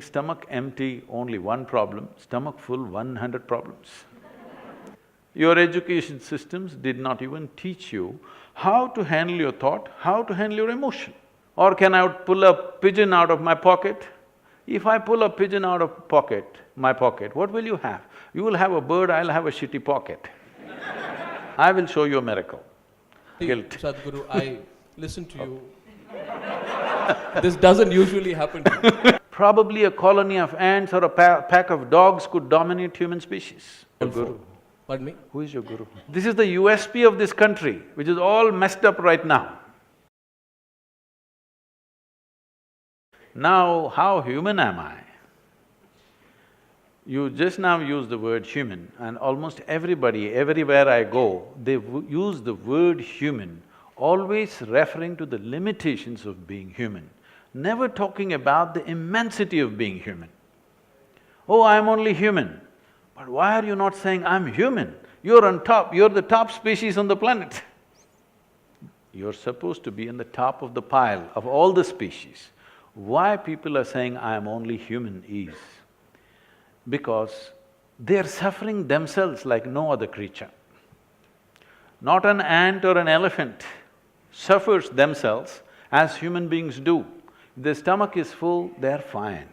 Stomach empty, only one problem, stomach full, 100 problems. Your education systems did not even teach you how to handle your thought, how to handle your emotion. Or can I pull a pigeon out of my pocket? If I pull a pigeon out of my pocket, what will you have? You will have a bird, I'll have a shitty pocket. I will show you a miracle. Guilt. Sadhguru, I listen to you. This doesn't usually happen to me. Probably a colony of ants or a pack of dogs could dominate human species. Your guru. Pardon me? Who is your guru? This is the USP of this country, which is all messed up right now. Now, how human am I? You just now used the word human, and almost everybody, everywhere I go, they use the word human, always referring to the limitations of being human, never talking about the immensity of being human. Oh, I'm only human. But why are you not saying, I'm human? You're on top, you're the top species on the planet. You're supposed to be on the top of the pile of all the species. Why people are saying, I am only human is because they're suffering themselves like no other creature. Not an ant or an elephant suffers themselves as human beings do. If their stomach is full, they're fine.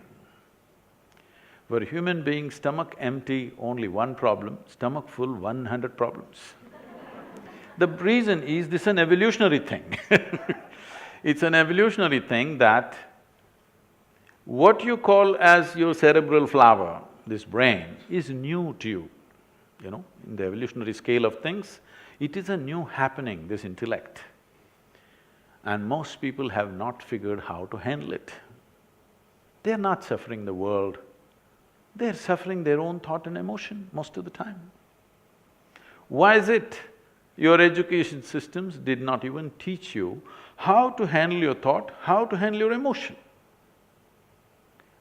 For human beings, stomach empty, only one problem, stomach full, 100 problems. The reason is this is an evolutionary thing. It's an evolutionary thing that what you call as your cerebral flower, this brain, is new to you. You know, in the evolutionary scale of things, it is a new happening, this intellect. And most people have not figured how to handle it. They're not suffering the world, they're suffering their own thought and emotion most of the time. Why is it? Your education systems did not even teach you how to handle your thought, how to handle your emotion.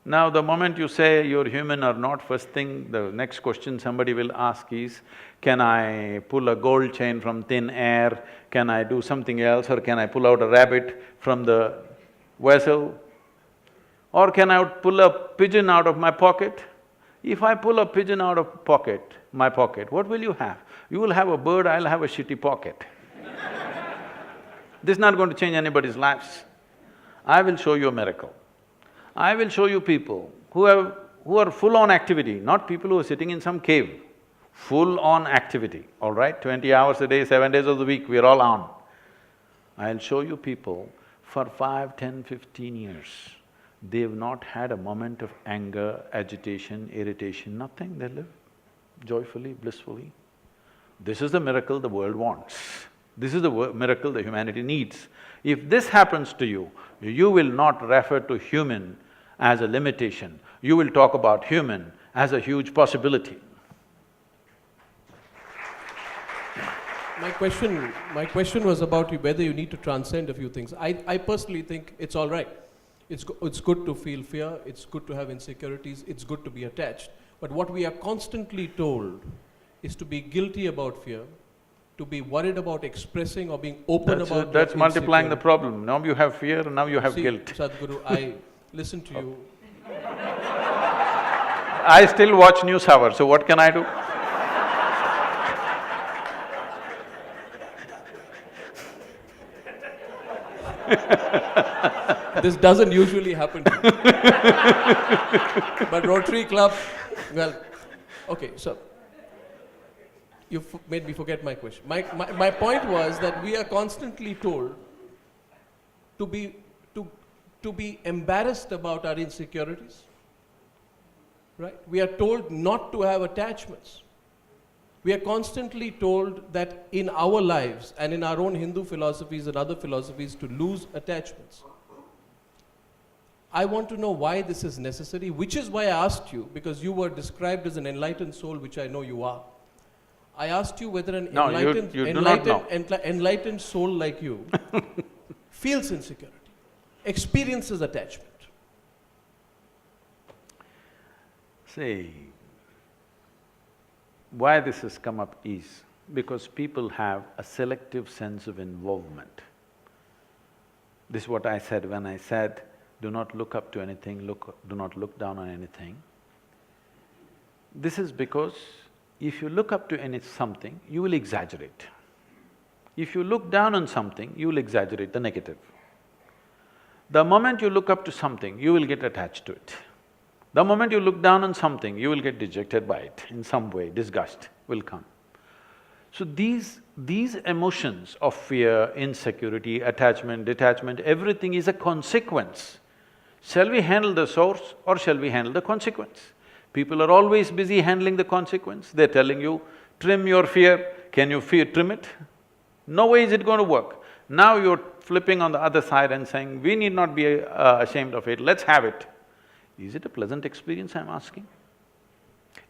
Now, the moment you say you're human or not, first thing, the next question somebody will ask is, can I pull a gold chain from thin air? Can I do something else? Or can I pull out a rabbit from the vessel? Or can I pull a pigeon out of my pocket? If I pull a pigeon out of my pocket, what will you have? You will have a bird, I'll have a shitty pocket. This is not going to change anybody's lives. I will show you a miracle. I will show you people who are full-on activity, not people who are sitting in some cave. Full-on activity, all right? 20 hours a day, 7 days of the week, we're all on. I'll show you people for 5, 10, 15 years, they've not had a moment of anger, agitation, irritation, nothing, they live joyfully, blissfully. This is the miracle the world wants. This is the miracle the humanity needs. If this happens to you, you will not refer to human as a limitation, you will talk about human as a huge possibility. My question was about whether you need to transcend a few things. I personally think it's all right. It's good to feel fear, it's good to have insecurities, it's good to be attached. But what we are constantly told is to be guilty about fear, to be worried about expressing or being open about… That's multiplying the problem. Now you have fear and now you have guilt. Sadhguru, I listen to you. I still watch News Hour, so what can I do? This doesn't usually happen to me. But Rotary Club, well, okay, so you made me forget my question. My point was that we are constantly told to be embarrassed about our insecurities, right? We are told not to have attachments. We are constantly told that in our lives and in our own Hindu philosophies and other philosophies to lose attachments. I want to know why this is necessary, which is why I asked you, because you were described as an enlightened soul, which I know you are. I asked you whether an enlightened soul like you feels insecurity, experiences attachment. See, why this has come up is because people have a selective sense of involvement. This is what I said when I said do not look up to anything, do not look down on anything. This is because if you look up to something, you will exaggerate. If you look down on something, you will exaggerate the negative. The moment you look up to something, you will get attached to it. The moment you look down on something, you will get dejected by it in some way, disgust will come. So these emotions of fear, insecurity, attachment, detachment, everything is a consequence. Shall we handle the source or shall we handle the consequence? People are always busy handling the consequence. They're telling you, trim your fear. Can you trim it? No way is it going to work. Now you're flipping on the other side and saying, we need not be ashamed of it, let's have it. Is it a pleasant experience, I'm asking?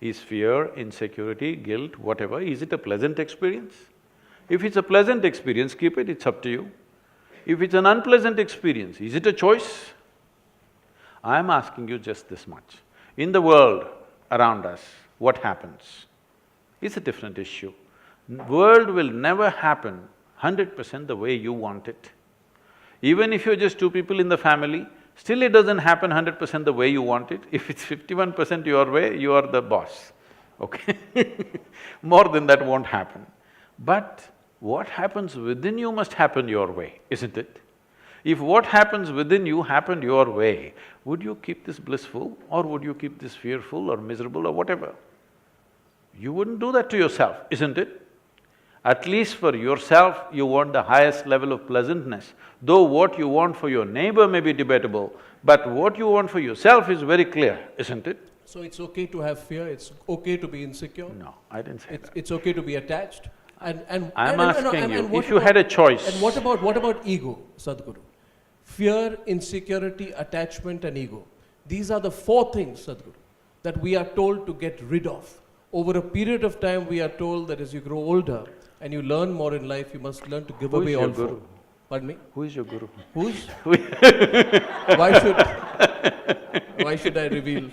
Is fear, insecurity, guilt, whatever, is it a pleasant experience? If it's a pleasant experience, keep it, it's up to you. If it's an unpleasant experience, is it a choice? I'm asking you just this much. In the world around us, what happens? It's a different issue. World will never happen 100% the way you want it. Even if you're just two people in the family, still it doesn't happen 100% the way you want it. If it's 51% your way, you are the boss, okay? More than that won't happen. But what happens within you must happen your way, isn't it? If what happens within you happened your way, would you keep this blissful or would you keep this fearful or miserable or whatever? You wouldn't do that to yourself, isn't it? At least for yourself, you want the highest level of pleasantness. Though what you want for your neighbor may be debatable, but what you want for yourself is very clear, isn't it? So it's okay to have fear, it's okay to be insecure? No, I didn't say that. It's okay to be attached? I'm asking you, if you had a choice… And what about ego, Sadhguru? Fear, insecurity, attachment and ego. These are the four things, Sadhguru, that we are told to get rid of. Over a period of time, we are told that as you grow older and you learn more in life, you must learn to give away all four. Pardon me? Who is your guru? Who's? Why should I reveal?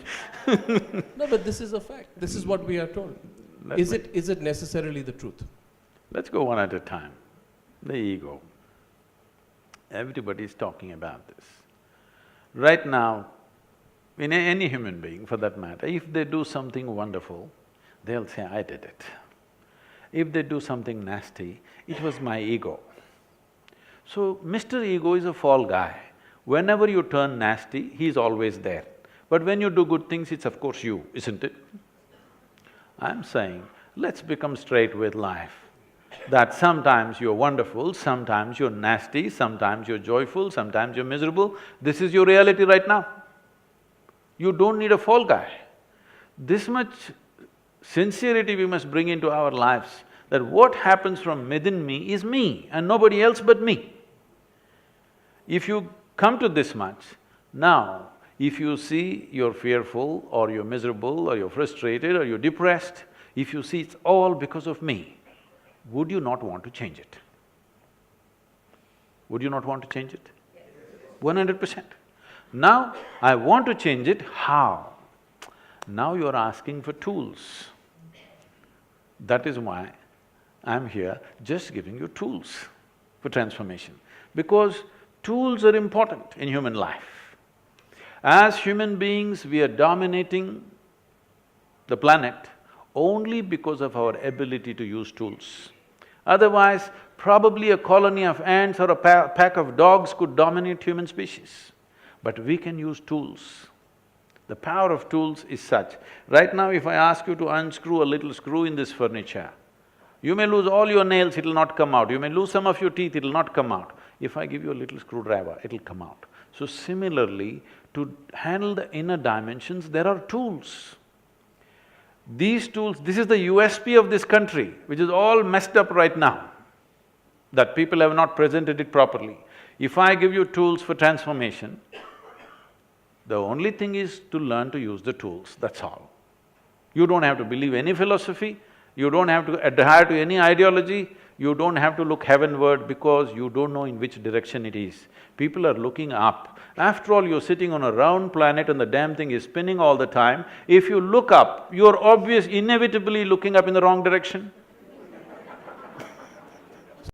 No, but this is a fact. This is what we are told. Is it necessarily the truth? Let's go one at a time. The ego. Everybody is talking about this. Right now, in any human being for that matter, if they do something wonderful, they'll say, I did it. If they do something nasty, it was my ego. So, Mr. Ego is a fall guy. Whenever you turn nasty, he's always there. But when you do good things, it's of course you, isn't it? I'm saying, let's become straight with life. That sometimes you're wonderful, sometimes you're nasty, sometimes you're joyful, sometimes you're miserable. This is your reality right now. You don't need a fall guy. This much sincerity we must bring into our lives, that what happens from within me is me and nobody else but me. If you come to this much, now if you see you're fearful or you're miserable or you're frustrated or you're depressed, if you see it's all because of me, would you not want to change it? Would you not want to change it? 100%. Now, I want to change it, how? Now you're asking for tools. That is why I'm here just giving you tools for transformation. Because tools are important in human life. As human beings, we are dominating the planet only because of our ability to use tools. Otherwise, probably a colony of ants or a pack of dogs could dominate human species. But we can use tools. The power of tools is such. Right now, if I ask you to unscrew a little screw in this furniture, you may lose all your nails, it'll not come out. You may lose some of your teeth, it'll not come out. If I give you a little screwdriver, it'll come out. So similarly, to handle the inner dimensions, there are tools. These tools… this is the USP of this country, which is all messed up right now, that people have not presented it properly. If I give you tools for transformation, the only thing is to learn to use the tools, that's all. You don't have to believe any philosophy, you don't have to adhere to any ideology, you don't have to look heavenward because you don't know in which direction it is. People are looking up. After all, you're sitting on a round planet and the damn thing is spinning all the time. If you look up, you're inevitably looking up in the wrong direction.